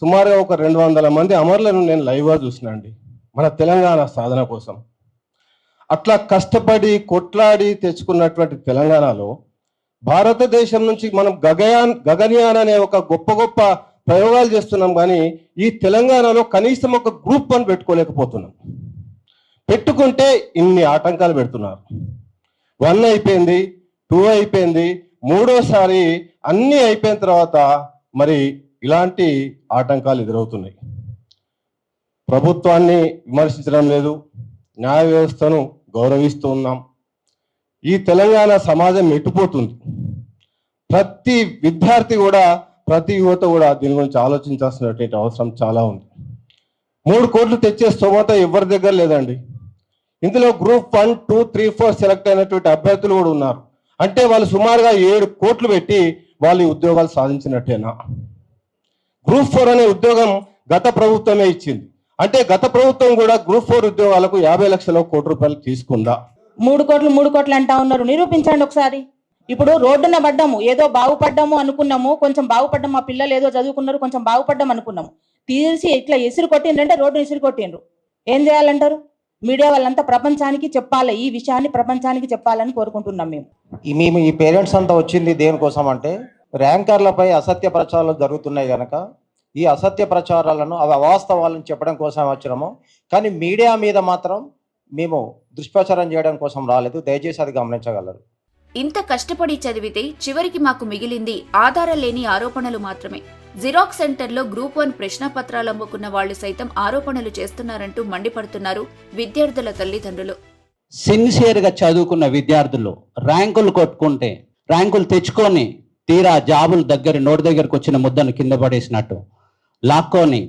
సుమారుగా 200 మంది అమరులను నేను లైవ్గా చూసినండి మన తెలంగాణ సాధన కోసం. అట్లా కష్టపడి కొట్లాడి తెచ్చుకున్నటువంటి తెలంగాణలో భారతదేశం నుంచి మనం గగన్యాన్ అనే ఒక గొప్ప ప్రయోగాలు చేస్తున్నాం, కానీ ఈ తెలంగాణలో కనీసం ఒక గ్రూప్ 1 పెట్టుకోలేకపోతున్నాం. పెట్టుకుంటే ఇన్ని ఆటంకాలు పెడుతున్నారు. 1 అయిపోయింది, 2 అయిపోయింది, 3వసారి అన్నీ అయిపోయిన తర్వాత మరి ఇలాంటి ఆటంకాలు ఎదురవుతున్నాయి. ప్రభుత్వాన్ని విమర్శించడం లేదు, న్యాయ వ్యవస్థను గౌరవిస్తూ ఉన్నాం. ఈ తెలంగాణ సమాజం ఎట్టుపోతుంది. ప్రతి విద్యార్థి కూడా, ప్రతి యువత కూడా దీని గురించి ఆలోచించాల్సినటువంటి అవసరం చాలా ఉంది. 3 కోట్లు తెచ్చే స్తోమత ఎవరి దగ్గర లేదండి. ఇందులో గ్రూప్ 1, 2, 3, 4 సెలెక్ట్ అయినటువంటి అభ్యర్థులు కూడా ఉన్నారు. అంటే వాళ్ళు సుమారుగా 7 కోట్లు పెట్టి వాళ్ళు ఉద్యోగాలు సాధించినట్టేనా? గ్రూప్ 4 అనే ఉద్యోగం గత ప్రభుత్వమే ఇచ్చింది. అంటే గత ప్రభుత్వం కూడా గ్రూప్ 4 ఉద్యోగాలకు 50 లక్షల కోటి రూపాయలు తీసుకుందా? 3 కోట్లు అంటా ఉన్నారు. నిరూపించండి ఒకసారి. ఇప్పుడు రోడ్డున పడ్డాము, ఏదో బాగుపడ్డాము అనుకున్నాము, కొంచెం బాగుపడ్డాము, మా పిల్లలు ఏదో చదువుకున్నారు, కొంచెం బాగుపడ్డాం అనుకున్నాము. తీసి ఇట్లా ఎసిరు కొట్టిండ్రంటే రోడ్డుని ఎసిరు కొట్టిండ్రు. ఏం చేయాలంటారు? మీడియా వాళ్ళంతా ప్రపంచానికి చెప్పాలి, ఈ విషయాన్ని ప్రపంచానికి చెప్పాలని కోరుకుంటున్నాం మేము. మేము ఈ పేరెంట్స్ అంతా వచ్చింది దేనికోసం అంటే ర్యాంకర్లపై అసత్య ప్రచారాలు జరుగుతున్నాయి కనుక ఈ అసత్య ప్రచారాలను అవి అవాస్తవాలను చెప్పడం కోసం వచ్చినాము. కానీ మీడియా మీద మాత్రం మేము దుష్ప్రచారం చేయడం కోసం రాలేదు. దయచేసి అది గమనించగలరు. ఇంత కష్టపడి చదివితే చివరికి మాకు మిగిలింది ఆధారాలేని ఆరోపణలు మాత్రమే. జిరాక్స్ సెంటర్లో గ్రూప్ 1 ప్రశ్నపత్రాలు అమ్ముకున్న వాళ్లు సైతం ఆరోపణలు చేస్తున్నారంటూ మండిపడుతున్నారు విద్యార్థుల తల్లిదండ్రులు. సిన్సియర్గా చదువుకున్న విద్యార్థులు ర్యాంకులు కొట్టుకుంటే, ర్యాంకులు తెచ్చుకొని తీరా జాబులు నోటి దగ్గరకు వచ్చిన ముద్దను కింద పడేసినట్టు లాక్కొని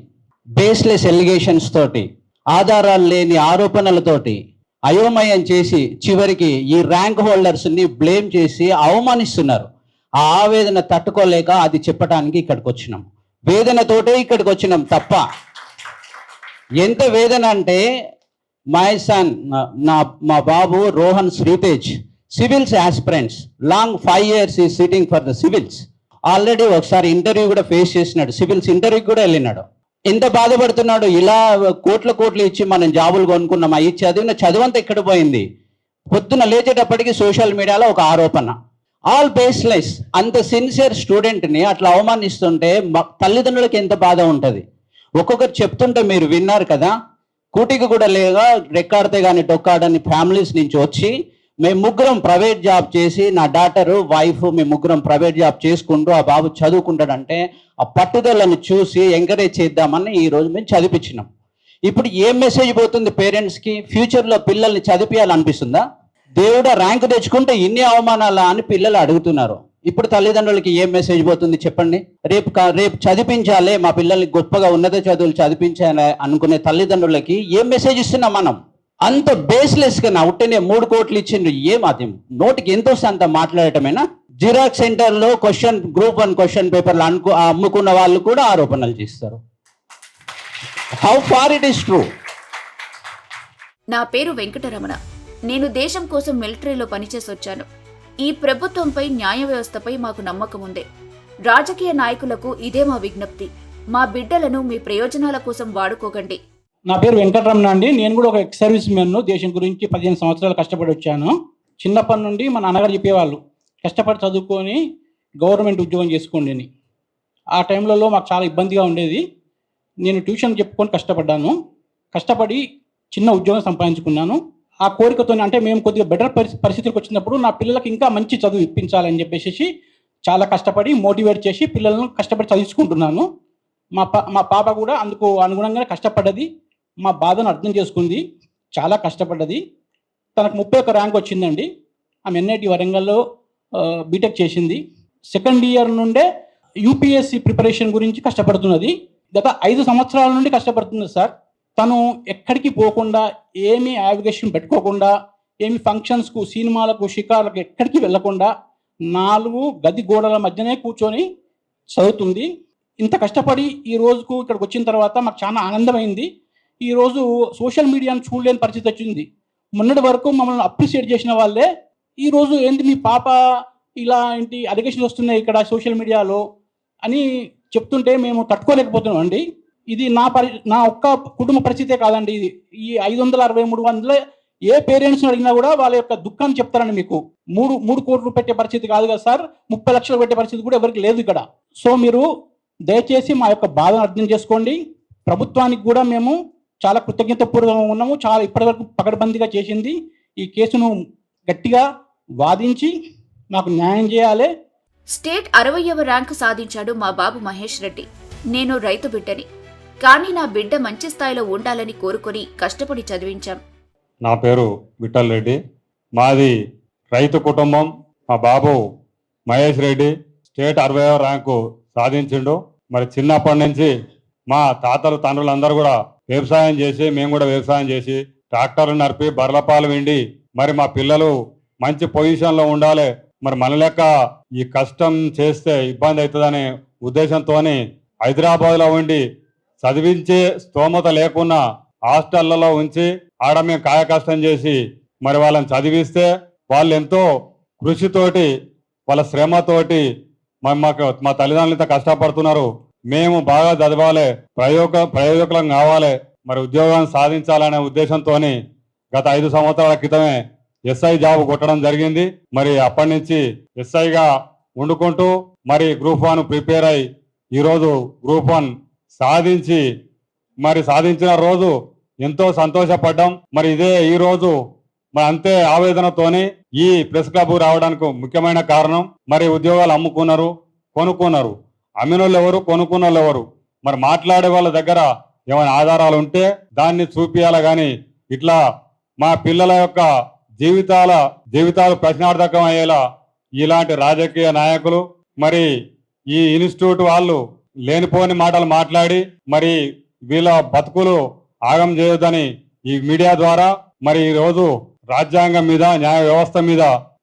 బేస్లెస్ ఎలిగేషన్స్ తోటి, ఆధారాలు లేని ఆరోపణలతోటి అయోమయం చేసి చివరికి ఈ ర్యాంక్ హోల్డర్స్ని బ్లేమ్ చేసి అవమానిస్తున్నారు. ఆ ఆవేదన తట్టుకోలేక అది చెప్పడానికి ఇక్కడికి వచ్చినాం. వేదనతోటే ఇక్కడికి వచ్చినాం తప్ప, ఎంత వేదన అంటే మై సన్, మా బాబు Rohan Sritej civils aspirants, long 5 years ఈ sitting for the civils. Already ఒకసారి ఇంటర్వ్యూ కూడా ఫేస్ చేసినాడు, సివిల్స్ ఇంటర్వ్యూకి కూడా వెళ్ళినాడు. ఎంత బాధపడుతున్నాడు, ఇలా కోట్లు ఇచ్చి మనం జాబులు కొనుక్కున్నాం, ఈ చదువంతా ఎక్కడ పోయింది. పొద్దున లేచేటప్పటికి సోషల్ మీడియాలో ఒక ఆరోపణ, ఆల్ బేస్లెస్. అంత సిన్సియర్ స్టూడెంట్ని అట్లా అవమానిస్తుంటే తల్లిదండ్రులకి ఎంత బాధ ఉంటుంది. ఒక్కొక్కరు చెప్తుంటే మీరు విన్నారు కదా, కూటికి కూడా లేగా రెక్కాడితే కానీ డొక్కాడని ఫ్యామిలీస్ నుంచి వచ్చి మేము ముగ్గురం ప్రైవేట్ జాబ్ చేసి, నా డాటరు వైఫ్ మేము ముగ్గురం ప్రైవేట్ జాబ్ చేసుకుంటూ ఆ బాబు చదువుకుంటాడంటే ఆ పట్టుదలను చూసి ఎంకరేజ్ చేద్దామని ఈరోజు మేము చదివించినాం. ఇప్పుడు ఏం మెసేజ్ పోతుంది పేరెంట్స్కి? ఫ్యూచర్లో పిల్లల్ని చదివించాలనిపిస్తుందా? దేవుడా ర్యాంకు తెచ్చుకుంటే ఇన్ని అవమానాలా అని పిల్లలు అడుగుతున్నారు. ఇప్పుడు తల్లిదండ్రులకి ఏం మెసేజ్ పోతుంది చెప్పండి? రేపు చదివించాలి, మా పిల్లల్ని గొప్పగా ఉన్నత చదువులు చదివించాలి అనుకునే తల్లిదండ్రులకి ఏం మెసేజ్ ఇస్తున్నాం మనం? అంత బేస్లెస్గా ఉట్టినే 3 కోట్లు ఇచ్చిండ్రు. ఏం అది నోటికి ఎంత వస్తే అంత మాట్లాడటమేనా? జిరాక్స్ సెంటర్లో గ్రూప్ 1 క్వశ్చన్ పేపర్లు అమ్ముకున్న వాళ్ళు కూడా ఆరోపణలు చేస్తారు. How far it is true? నా పేరు వెంకటరమణ. నేను దేశం కోసం మిలిటరీలో పనిచేసొచ్చాను. ఈ ప్రభుత్వంపై, న్యాయ వ్యవస్థపై మాకు నమ్మకం ఉంది. రాజకీయ నాయకులకు ఇదే మా విజ్ఞప్తి. మా బిడ్డలను మీ ప్రయోజనాల కోసం వాడుకోకండి. నా పేరు వెంకటరమణ అండి. నేను కూడా ఒక ఎక్స్ సర్వీస్ మెన్ను. దేశం గురించి 15 సంవత్సరాలు కష్టపడి వచ్చాను. చిన్నప్పటి నుండి మా నాన్నగారు చెప్పేవాళ్ళు, కష్టపడి చదువుకొని గవర్నమెంట్ ఉద్యోగం చేసుకోండి అని. ఆ టైంలలో మాకు చాలా ఇబ్బందిగా ఉండేది. నేను ట్యూషన్ చెప్పుకొని కష్టపడి చిన్న ఉద్యోగం సంపాదించుకున్నాను. ఆ కోరికతో, అంటే మేము కొద్దిగా బెటర్ పరిస్థితులకు వచ్చినప్పుడు నా పిల్లలకి ఇంకా మంచి చదువు ఇప్పించాలని చెప్పేసి చాలా కష్టపడి మోటివేట్ చేసి పిల్లలను కష్టపడి చదివించుకుంటున్నాను. మా పాప కూడా అందుకు అనుగుణంగా కష్టపడ్డది. మా బాధను అర్థం చేసుకుంది, చాలా కష్టపడ్డది. తనకు 31 ర్యాంక్ వచ్చిందండి. ఆమె NIT వరంగల్లో బీటెక్ చేసింది. సెకండ్ ఇయర్ నుండే యూపీఎస్సీ ప్రిపరేషన్ గురించి కష్టపడుతున్నది. గత 5 సంవత్సరాల నుండి కష్టపడుతుంది సార్. తను ఎక్కడికి పోకుండా, ఏమీ యావిగేషన్ పెట్టుకోకుండా, ఏమి ఫంక్షన్స్కు, సినిమాలకు, షికార్లకు ఎక్కడికి వెళ్లకుండా 4 గది గోడల మధ్యనే కూర్చొని చదువుతుంది. ఇంత కష్టపడి ఈ రోజుకు ఇక్కడికి వచ్చిన తర్వాత మాకు చాలా ఆనందమైంది. ఈరోజు సోషల్ మీడియాను చూడలేని పరిస్థితి వచ్చింది. మొన్నటి వరకు మమ్మల్ని అప్రిషియేట్ చేసిన వాళ్ళే ఈరోజు ఏంటి మీ పాప ఇలా ఏంటి అలిగేషన్స్ వస్తున్నాయి ఇక్కడ సోషల్ మీడియాలో అని చెప్తుంటే మేము తట్టుకోలేకపోతున్నాం అండి. ఇది నా ఒక్క కుటుంబ పరిస్థితే కాదండి. ఇది ఈ 563 మందిలో ఏ పేరెంట్స్ని అడిగినా కూడా వాళ్ళ యొక్క దుఃఖాన్ని చెప్తారండి. మీకు 3 కోట్లు పెట్టే పరిస్థితి కాదు కదా సార్, 30 లక్షలు పెట్టే పరిస్థితి కూడా ఎవరికి లేదు ఇక్కడ. సో మీరు దయచేసి మా యొక్క బాధను అర్థం చేసుకోండి. ప్రభుత్వానికి కూడా మేము చాలా కృతజ్ఞతాపూర్వకంగా ఉన్నాము. చాలా ఇప్పటివరకు పకడ్బందీగా చేసింది. ఈ కేసును గట్టిగా వాదించి మాకు న్యాయం చేయాలి. స్టేట్ 60వ ర్యాంకు సాధించాడు మా బాబు మహేష్ రెడ్డి. నేను రైతు బిడ్డని, కానీ నా బిడ్డ మంచి స్థాయిలో ఉండాలని కోరుకొని కష్టపడి చదివించాం. నా పేరు విఠల్ రెడ్డి. మాది రైతు కుటుంబం. మా బాబు మహేష్ రెడ్డి స్టేట్ 60వ ర్యాంకు సాధించిండు. మరి చిన్నప్పటి నుంచి మా తాతలు తండ్రులందరూ కూడా వ్యవసాయం చేసి, మేము కూడా వ్యవసాయం చేసి ట్రాక్టర్లు నడిపి బర్లపాలు వెండి మరి మా పిల్లలు మంచి పొజిషన్లో ఉండాలి. మరి మన లెక్క ఈ కష్టం చేస్తే ఇబ్బంది అవుతుందనే ఉద్దేశంతో హైదరాబాద్లో ఉండి చదివించే స్తోమత లేకున్నా హాస్టళ్లలో ఉంచి ఆడ మేము కాయకష్టం చేసి మరి వాళ్ళని చదివిస్తే వాళ్ళు ఎంతో కృషితోటి, వాళ్ళ శ్రమతోటి మా తల్లిదండ్రులు ఇంత కష్టపడుతున్నారు. మేము బాగా చదవాలి, ప్రయోజకులం కావాలి, మరి ఉద్యోగాన్ని సాధించాలనే ఉద్దేశంతో గత 5 సంవత్సరాల క్రితమే SI జాబ్ కొట్టడం జరిగింది. మరి అప్పటి నుంచి SIగా వండుకుంటూ మరి గ్రూప్ 1 ప్రిపేర్ అయి ఈరోజు గ్రూప్ 1 సాధించిన రోజు ఎంతో సంతోషపడ్డాం. మరి ఇదే ఈ రోజు మరి అంతే ఆవేదనతోని ఈ ప్రెస్ క్లబ్ రావడానికి ముఖ్యమైన కారణం, మరి ఉద్యోగాలు అమ్ముకున్నారు, కొనుక్కున్నారు. అమ్మినోళ్ళు ఎవరు, కొనుక్కున్నోళ్ళు ఎవరు? మరి మాట్లాడే వాళ్ళ దగ్గర ఏమైనా ఆధారాలు ఉంటే దాన్ని చూపియాలి. కానీ ఇట్లా మా పిల్లల యొక్క జీవితాలు ప్రశ్నార్థకం అయ్యేలా ఇలాంటి రాజకీయ నాయకులు, మరి ఈ ఇన్స్టిట్యూట్ వాళ్ళు లేనిపోని మాటలు మాట్లాడి మరి వీళ్ళ బతుకులు ఆగం చేయొద్దని ఈ మీడియా ద్వారా మరి ఈరోజు రాజ్యాంగం మీద, న్యాయ వ్యవస్థ మీద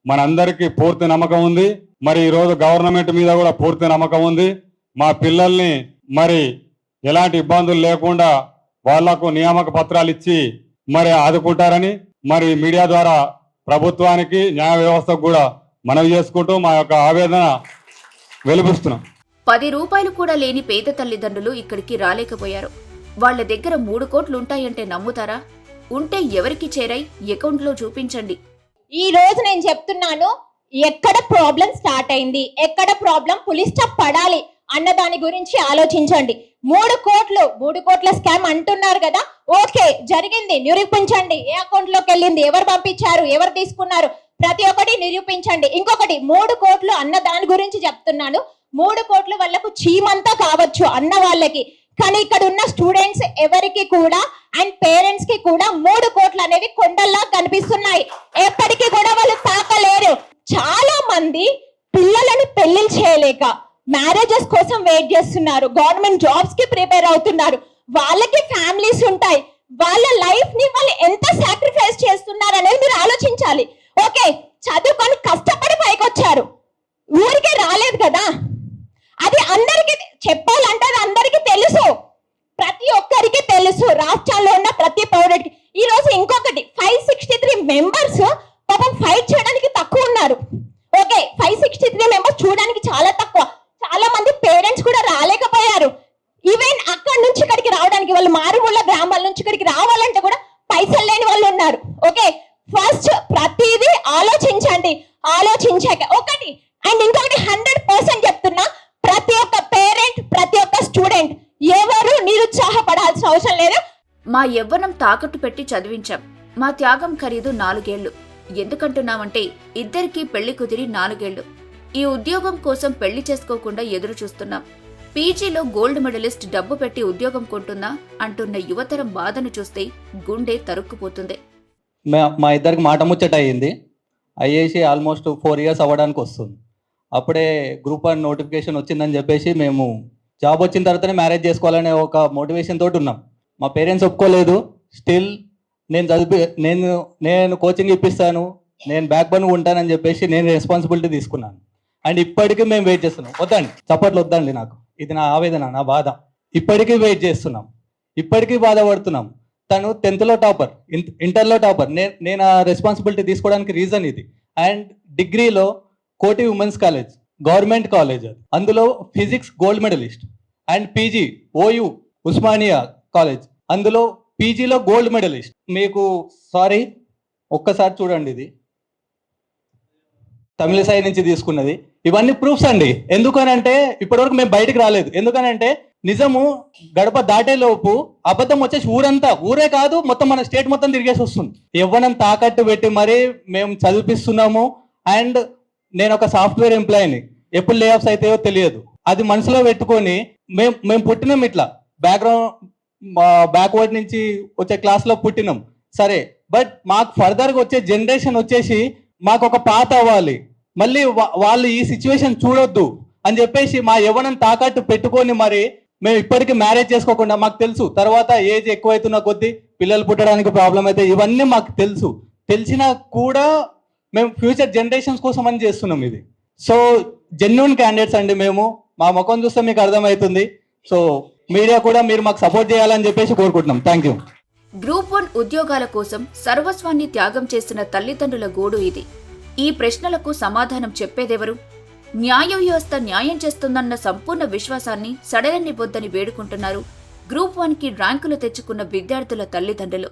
మనందరికీ పూర్తి నమ్మకం ఉంది. మరి ఈరోజు గవర్నమెంట్ మీద కూడా పూర్తి నమ్మకం ఉంది. మా పిల్లల్ని మరి ఎలాంటి ఇబ్బందులు లేకుండా వాళ్లకు నియామక పత్రాలు ఇచ్చి మరి ఆదుకుంటారని మరి మీడియా ద్వారా ప్రభుత్వానికి, న్యాయ వ్యవస్థకు కూడా మనవి చేసుకుంటూ మా యొక్క ఆవేదన వెలిపిస్తున్నాం. 10 రూపాయలు కూడా లేని పేద తల్లిదండ్రులు ఇక్కడికి రాలేకపోయారు. వాళ్ల దగ్గర 3 కోట్లు ఉంటాయంటే నమ్ముతారా? ఉంటే ఎవరికి చేరాయి? అకౌంట్లో చూపించండి. ఈ రోజు నేను చెప్తున్నాను, ఎక్కడ ప్రాబ్లం స్టార్ట్ అయింది, ఎక్కడ ప్రాబ్లం పులి స్టాప్ పడాలి అన్న దాని గురించి ఆలోచించండి. 3 కోట్ల స్కామ్ అంటున్నారు కదా, ఓకే జరిగింది, నిరూపించండి. ఏ అకౌంట్ లోకి వెళ్ళింది, ఎవరు పంపించారు, ఎవరు తీసుకున్నారు, ప్రతి ఒక్కటి నిరూపించండి. ఇంకొకటి 3 కోట్లు అన్న దాని గురించి చెప్తున్నాను. 3 కోట్ల వాళ్ళకు చీమంతా కావచ్చు అన్న వాళ్ళకి, కానీ ఇక్కడ ఉన్న స్టూడెంట్స్ ఎవరికి కూడా అండ్ పేరెంట్స్ కి కూడా 3 కోట్లు అనేవి కొండల్లా కనిపిస్తున్నాయి. ఎప్పటికీ కూడా వాళ్ళు తాకలేరు. చాలా మంది పిల్లలను పెళ్లిళ్ళు చేయలేక మ్యారేజెస్ కోసం వెయిట్ చేస్తున్నారు, గవర్నమెంట్ జాబ్స్ కి ప్రిపేర్ అవుతున్నారు. వాళ్ళకి ఫ్యామిలీస్ ఉంటాయి. వాళ్ళ లైఫ్ ని వాళ్ళు ఎంత సాక్రిఫైస్ చేస్తున్నారు అనేది మీరు ఆలోచించాలి. ఓకే, చదువుకొని కష్టపడి పైకి వచ్చారు, ఊరికే రాలేదు కదా. అది అందరికి చెప్పాలంటే అది అందరికీ తెలుసు, ప్రతి ఒక్కరికి తెలుసు, రాష్ట్రాల్లో ఉన్న ప్రతి పౌరుడికి. ఈ రోజు ఇంకొకటి 563 మెంబర్స్ పాపం ఫైట్ చేయడానికి తక్కువ ఉన్నారు. ఓకే, 563 మెంబర్స్ చూడడానికి చాలా తక్కువ. చాలా మంది పేరెంట్స్ కూడా రాలేకపోయారు. ఈవెన్ అక్కడి నుంచి ఇక్కడికి రావడానికి, వాళ్ళు మారుమూల గ్రామాల నుంచి ఇక్కడికి రావాలంటే కూడా పైసలు లేని వాళ్ళు ఉన్నారు. ఓకే, ఫస్ట్ ప్రతిదీ ఆలోచించండి. ఆలోచించాక ఒకటి అండ్ ఇంకొకటి 100% చెప్తున్నా, ప్రతి ఒక్క పేరెంట్, ప్రతి ఒక్క స్టూడెంట్ ఎవరు నిరుత్సాహపడాల్సిన అవసరం లేదు. మా యవ్వనం తాకట్టు పెట్టి చదివించాం. మా త్యాగం ఖరీదు 4 ఏళ్లు. ఎందుకంటున్నామంటే ఇద్దరికీ పెళ్లి కుదిరి 4 ఏళ్లు. ఈ ఉద్యోగం కోసం పెళ్లి చేసుకోకుండా ఎదురు చూస్తున్నాం. పీజీలో గోల్డ్ మెడలిస్ట్ డబ్బు పెట్టి ఉద్యోగం కొంటుందా అంటున్న యువతరం బాధను చూస్తే గుండె తరుక్కుపోతుంది. మా ఇద్దరికి మాట ముచ్చట అయ్యింది. అయ్యేసి ఆల్మోస్ట్ 4 ఇయర్స్ అవ్వడానికి వస్తుంది. అప్పుడే గ్రూప్ 1 నోటిఫికేషన్ వచ్చిందని చెప్పేసి మేము జాబ్ వచ్చిన తర్వాతనే మ్యారేజ్ చేసుకోవాలనే ఒక మోటివేషన్ తోటి ఉన్నాం. మా పేరెంట్స్ ఒప్పుకోలేదు. స్టిల్ నేను కోచింగ్ ఇప్పిస్తాను, నేను బ్యాక్ బోన్ ఉంటానని చెప్పేసి నేను రెస్పాన్సిబిలిటీ తీసుకున్నాను. అండ్ ఇప్పటికీ మేము వెయిట్ చేస్తున్నాం. వద్దండి, చప్పట్లు వద్దండి, నాకు ఇది నా ఆవేదన, నా బాధ. ఇప్పటికీ వెయిట్ చేస్తున్నాం, ఇప్పటికీ బాధపడుతున్నాం. తను 10th లో టాపర్, ఇంటర్లో టాపర్. నేను ఆ రెస్పాన్సిబిలిటీ తీసుకోవడానికి రీజన్ ఇది. అండ్ డిగ్రీలో Koti women's college, government college, అందులో physics gold medalist. And PG OU Osmania college, అందులో పీజీలో గోల్డ్ మెడలిస్ట్. మీకు సారీ, ఒక్కసారి చూడండి, ఇది తమిళ సైడ్ నుంచి తీసుకున్నది. ఇవన్నీ ప్రూఫ్స్ అండి. ఎందుకనంటే ఇప్పటివరకు మేము బయటకు రాలేదు. ఎందుకనంటే నిజము గడప దాటేలోపు అబద్ధం వచ్చేసి ఊరే కాదు మొత్తం మన స్టేట్ మొత్తం తిరిగేసి వస్తుంది. యవ్వనం తాకట్టు పెట్టి మరీ మేము చదివిస్తున్నాము. అండ్ నేను ఒక సాఫ్ట్వేర్ ఎంప్లాయీని, ఎప్పుడు లే ఆఫ్స్ అయితాయో తెలియదు. అది మనసులో పెట్టుకొని మేము పుట్టినాం ఇట్లా బ్యాక్వర్డ్ నుంచి వచ్చే క్లాస్లో పుట్టినాం సరే. బట్ మాకు ఫర్దర్గా వచ్చే జనరేషన్ వచ్చేసి మాకు ఒక పాత అవ్వాలి, మళ్ళీ వాళ్ళు ఈ సిచ్యువేషన్ చూడొద్దు అని చెప్పేసి మా యవ్వనం తాకట్టు పెట్టుకొని మరి మేము ఇప్పటికీ మ్యారేజ్ చేసుకోకుండా, మాకు తెలుసు తర్వాత ఏజ్ ఎక్కువైతున్న కొద్దీ పిల్లలు పుట్టడానికి ప్రాబ్లం అయితే, ఇవన్నీ మాకు తెలుసు. తెలిసినా కూడా మేము ఫ్యూచర్ జనరేషన్స్ కోసం అని చేస్తున్నాం ఇది. సో జెన్యూన్ క్యాండిడేట్స్ అండి మేము. మా ముఖం చూస్తే మీకు అర్థమవుతుంది. సో మీడియా కూడా మీరు మాకు సపోర్ట్ చేయాలని చెప్పేసి కోరుకుంటున్నాం. Thank you. గ్రూప్ 1 ఉద్యోగాల కోసం సర్వస్వాన్ని త్యాగం చేసిన తల్లిదండ్రుల గోడు ఇది. ఈ ప్రశ్నలకు సమాధానం చెప్పేదెవరు? న్యాయ వ్యవస్థ న్యాయం చేస్తుందన్న సంపూర్ణ విశ్వాసాన్ని సడలనివ్వొద్దని వేడుకుంటున్నారు గ్రూప్ 1కి ర్యాంకులు తెచ్చుకున్న విద్యార్థుల తల్లిదండ్రులు.